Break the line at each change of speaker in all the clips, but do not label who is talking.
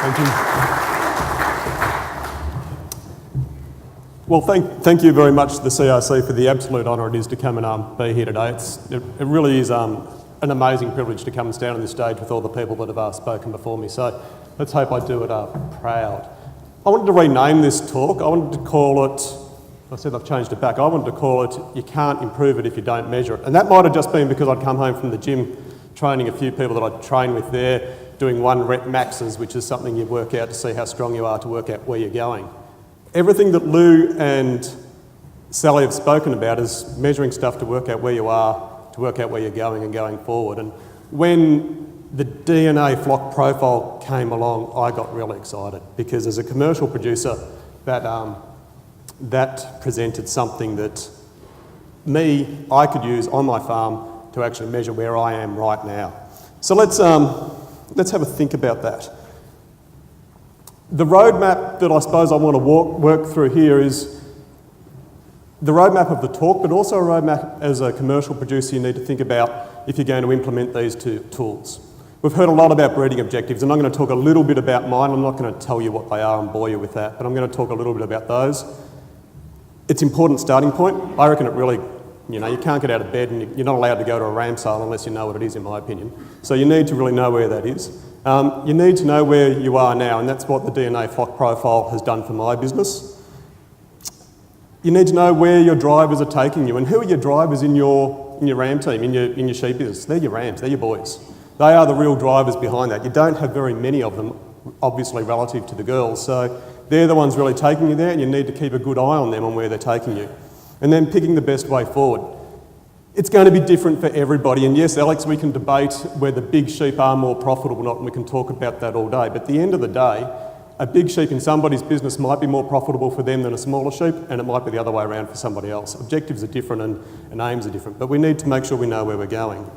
Thank you. Well, thank you very much to the CRC for the absolute honour it is to come and be here today. It really is an amazing privilege to come and stand on this stage with all the people that have spoken before me. So let's hope I do it proud. I wanted to rename this talk. I wanted to call it, I said I've changed it back, I wanted to call it, you can't improve it if you don't measure it. And that might have just been because I'd come home from the gym training a few people that I'd trained with there, doing 1 rep maxes, which is something you work out to see how strong you are to work out where you're going. Everything that Lou and Sally have spoken about is measuring stuff to work out where you are, to work out where you're going and going forward. And when the DNA flock profile came along, I got really excited because as a commercial producer, that presented something that I could use on my farm to actually measure where I am right now. So let's have a think about that. The roadmap that I suppose I want to work through here is the roadmap of the talk, but also a roadmap as a commercial producer you need to think about if you're going to implement these two tools. We've heard a lot about breeding objectives, and I'm going to talk a little bit about mine. I'm not going to tell you what they are and bore you with that, but I'm going to talk a little bit about those. It's an important starting point. I reckon it really, you can't get out of bed and you're not allowed to go to a ram sale unless you know what it is, in my opinion. So you need to really know where that is. You need to know where you are now, and that's what the DNA flock profile has done for my business. You need to know where your drivers are taking you, and who are your drivers in your ram team, in your sheep business. They're your rams, they're your boys. They are the real drivers behind that. You don't have very many of them, obviously relative to the girls, so they're the ones really taking you there, and you need to keep a good eye on them on where they're taking you. And then picking the best way forward. It's going to be different for everybody, and yes, Alex, we can debate whether big sheep are more profitable or not, and we can talk about that all day, but at the end of the day, a big sheep in somebody's business might be more profitable for them than a smaller sheep, and it might be the other way around for somebody else. Objectives are different and aims are different, but we need to make sure we know where we're going.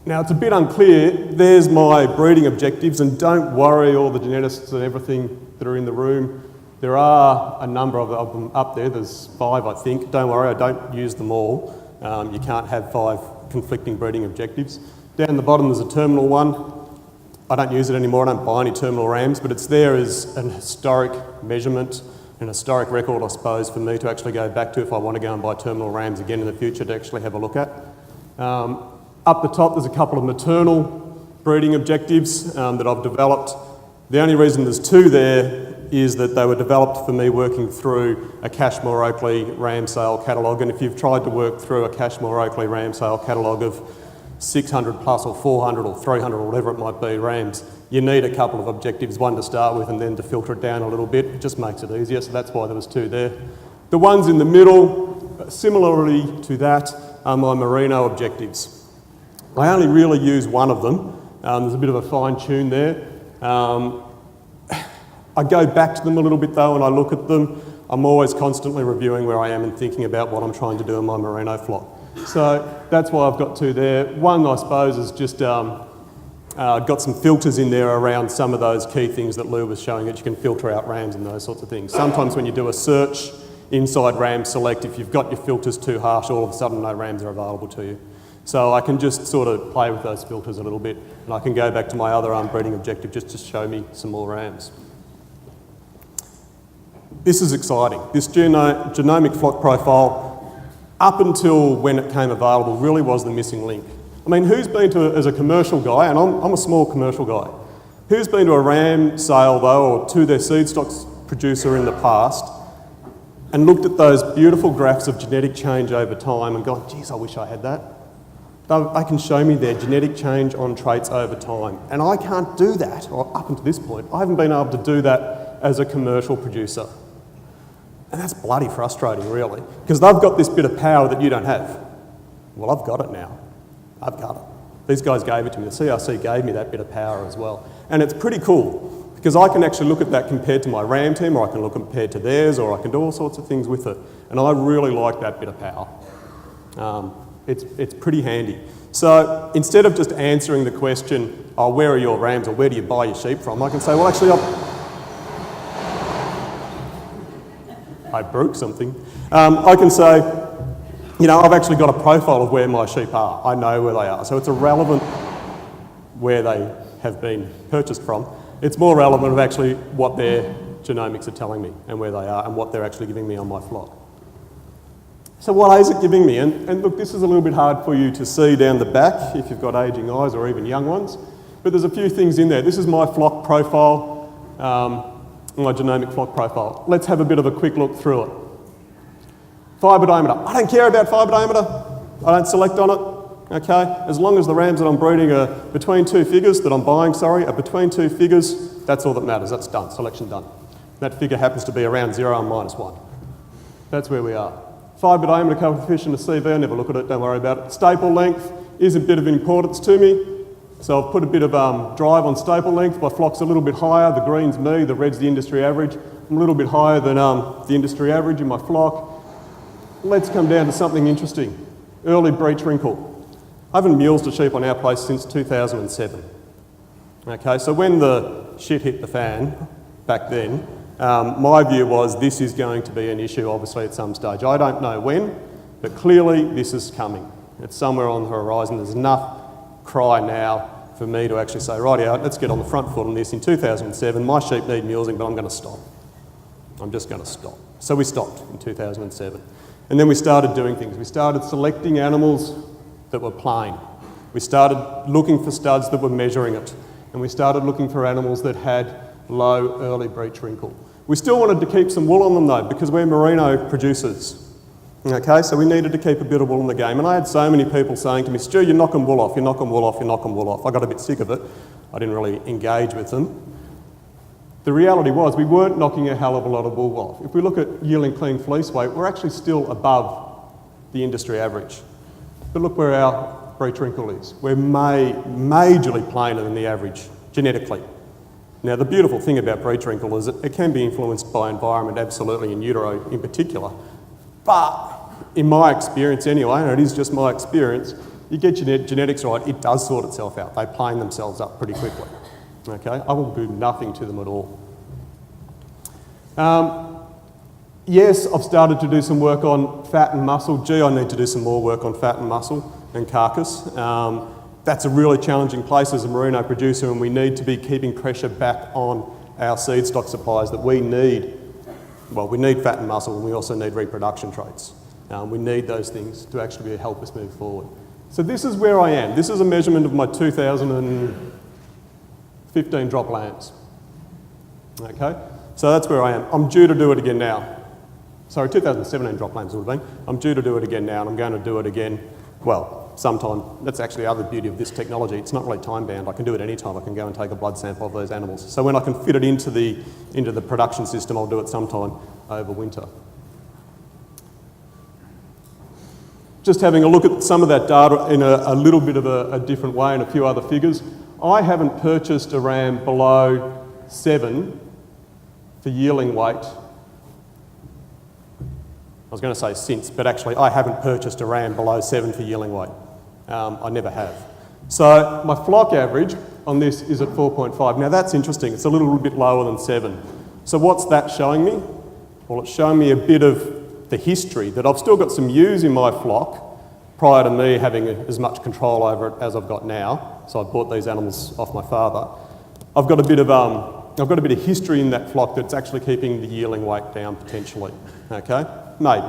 Now, it's a bit unclear. There's my breeding objectives, and don't worry, all the geneticists and everything that are in the room. There are a number of them up there. There's 5, I think. Don't worry, I don't use them all. You can't have 5 conflicting breeding objectives. Down the bottom, there's a terminal one. I don't use it anymore. I don't buy any terminal rams, but it's there as an historic measurement, an historic record, I suppose, for me to actually go back to if I want to go and buy terminal rams again in the future to actually have a look at. Up the top, there's a couple of maternal breeding objectives that I've developed. The only reason there's 2 there is that they were developed for me working through a Cashmore Oakley ram sale catalogue, and if you've tried to work through a Cashmore Oakley ram sale catalogue of 600 plus or 400 or 300 or whatever it might be rams, you need a couple of objectives, one to start with and then to filter it down a little bit. It just makes it easier, so that's why there was 2 there. The ones in the middle, similarly to that, are my merino objectives. I only really use one of them. There's a bit of a fine tune there. I go back to them a little bit though and I look at them. I'm always constantly reviewing where I am and thinking about what I'm trying to do in my merino flock. So that's why I've got 2 there. One, I suppose, is just got some filters in there around some of those key things that Lou was showing, that you can filter out rams and those sorts of things. Sometimes when you do a search inside RamSelect, if you've got your filters too harsh, all of a sudden no rams are available to you. So I can just sort of play with those filters a little bit, and I can go back to my other breeding objective just to show me some more rams. This is exciting. This genomic flock profile, up until when it came available, really was the missing link. I mean, who's been to, as a commercial guy, and I'm a small commercial guy, who's been to a ram sale though, or to their seed stocks producer in the past, and looked at those beautiful graphs of genetic change over time and gone, geez, I wish I had that. They can show me their genetic change on traits over time. And I can't do that, or up until this point, I haven't been able to do that as a commercial producer. And that's bloody frustrating, really, because they've got this bit of power that you don't have. Well, I've got it now. I've got it. These guys gave it to me. The CRC gave me that bit of power as well. And it's pretty cool, because I can actually look at that compared to my RAM team, or I can look compared to theirs, or I can do all sorts of things with it. And I really like that bit of power. It's pretty handy. So instead of just answering the question, oh, where are your rams, or where do you buy your sheep from, I can say, well, actually, I broke something. I can say, you know, I've actually got a profile of where my sheep are. I know where they are. So it's irrelevant where they have been purchased from. It's more relevant of actually what their genomics are telling me and where they are and what they're actually giving me on my flock. So what is it giving me? And look, this is a little bit hard for you to see down the back if you've got ageing eyes or even young ones, but there's a few things in there. This is my flock profile, my genomic flock profile. Let's have a bit of a quick look through it. Fibre diameter. I don't care about fibre diameter. I don't select on it, okay? As long as the rams that I'm breeding are between two figures, that I'm buying, sorry, are between two figures, that's all that matters. That's done, selection done. That figure happens to be around 0 and -1. That's where we are. Fibre diameter coefficient of CV, I never look at it, don't worry about it. Staple length is a bit of importance to me. So I've put a bit of drive on staple length. My flock's a little bit higher. The green's me, the red's the industry average. I'm a little bit higher than the industry average in my flock. Let's come down to something interesting. Early breech wrinkle. I haven't mulesed a sheep on our place since 2007. Okay, so when the shit hit the fan back then, my view was this is going to be an issue obviously at some stage. I don't know when, but clearly this is coming. It's somewhere on the horizon. There's enough cry now for me to actually say, rightio, let's get on the front foot on this. In 2007, my sheep need mulesing, but I'm going to stop. I'm just going to stop. So we stopped in 2007. And then we started doing things. We started selecting animals that were plain. We started looking for studs that were measuring it. And we started looking for animals that had low early breech wrinkle. We still wanted to keep some wool on them though, because we're merino producers. Okay, so we needed to keep a bit of wool in the game. And I had so many people saying to me, Stu, you're knocking wool off, you're knocking wool off, you're knocking wool off. I got a bit sick of it. I didn't really engage with them. The reality was we weren't knocking a hell of a lot of wool off. If we look at yielding clean fleece weight, we're actually still above the industry average. But look where our breech wrinkle is. We're majorly plainer than the average, genetically. Now the beautiful thing about breech wrinkle is that it can be influenced by environment, absolutely, in utero in particular. But in my experience anyway, and it is just my experience, you get your genetics right, it does sort itself out. They plane themselves up pretty quickly. Okay, I will do nothing to them at all. Yes, I've started to do some work on fat and muscle. Gee, I need to do some more work on fat and muscle and carcass. That's a really challenging place as a merino producer, and we need to be keeping pressure back on our seed stock suppliers that we need. Well, we need fat and muscle, and we also need reproduction traits. We need those things to actually help us move forward. So this is where I am. This is a measurement of my 2015 drop lambs. Okay, so that's where I am. I'm due to do it again now. Sorry, 2017 drop lambs would have been. I'm due to do it again now, and I'm going to do it again, well, sometime. That's actually the other beauty of this technology. It's not really time bound. I can do it anytime. I can go and take a blood sample of those animals. So when I can fit it into the production system, I'll do it sometime over winter. Just having a look at some of that data in a little bit of a different way and a few other figures. I haven't purchased a ram below 7 for yearling weight. I was going to say since, but actually I haven't purchased a ram below 7 for yearling weight. I never have. So my flock average on this is at 4.5. Now that's interesting. It's a little bit lower than 7. So what's that showing me? Well, it's showing me a bit of the history that I've still got some ewes in my flock prior to me having as much control over it as I've got now. So I bought these animals off my father. I've got a bit of history in that flock that's actually keeping the yearling weight down potentially. Okay, maybe.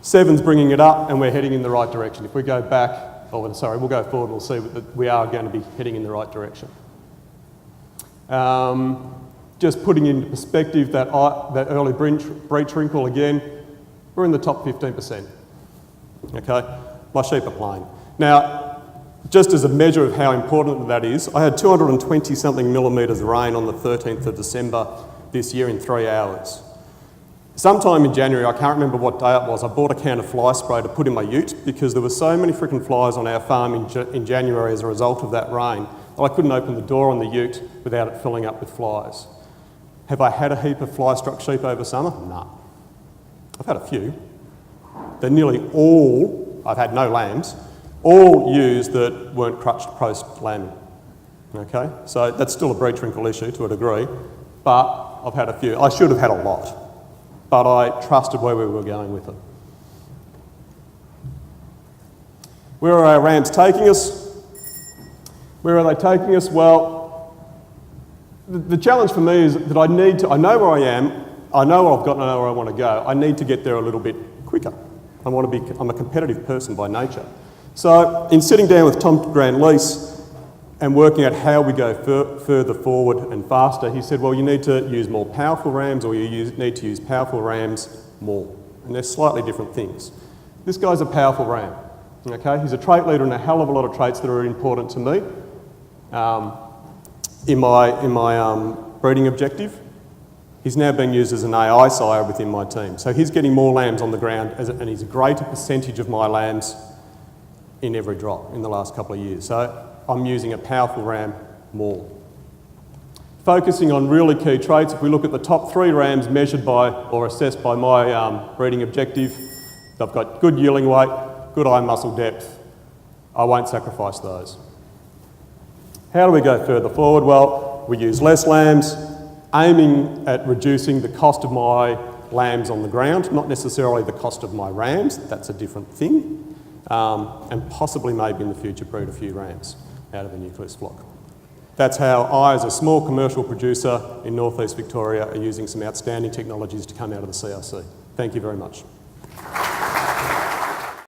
7's bringing it up, and we're heading in the right direction. If we go back, we'll go forward. We'll see that we are going to be heading in the right direction. Just putting into perspective that early breech wrinkle again, we're in the top 15%. Okay, my sheep are plain. Now, just as a measure of how important that is, I had 220 something millimetres of rain on the 13th of December this year in 3 hours. Sometime in January, I can't remember what day it was, I bought a can of fly spray to put in my ute because there were so many freaking flies on our farm in January as a result of that rain that I couldn't open the door on the ute without it filling up with flies. Have I had a heap of fly-struck sheep over summer? No. I've had a few. They're nearly all, I've had no lambs, all ewes that weren't crutched post-lambing. Okay, so that's still a breech wrinkle issue to a degree, but I've had a few. I should have had a lot, but I trusted where we were going with it. Where are our rams taking us? Where are they taking us? Well, the challenge for me is that I know where I am, I know what I've got and I know where I want to go. I need to get there a little bit quicker. I'm a competitive person by nature. So in sitting down with Tom Grandlease and working out how we go further forward and faster, he said, well, you need to use more powerful RAMs, or you need to use powerful RAMs more. And they're slightly different things. This guy's a powerful RAM. Okay? He's a trait leader in a hell of a lot of traits that are important to me in my breeding objective. He's now being used as an AI sire within my team. So he's getting more lambs on the ground, and he's a greater percentage of my lambs in every drop in the last couple of years. So I'm using a powerful RAM more. Focusing on really key traits, if we look at the top 3 RAMs measured by or assessed by my breeding objective, they've got good yielding weight, good eye muscle depth. I won't sacrifice those. How do we go further forward? Well, we use less lambs, aiming at reducing the cost of my lambs on the ground, not necessarily the cost of my rams, that's a different thing, and possibly maybe in the future breed a few rams out of a nucleus flock. That's how I, as a small commercial producer in northeast Victoria, are using some outstanding technologies to come out of the CRC. Thank you very much.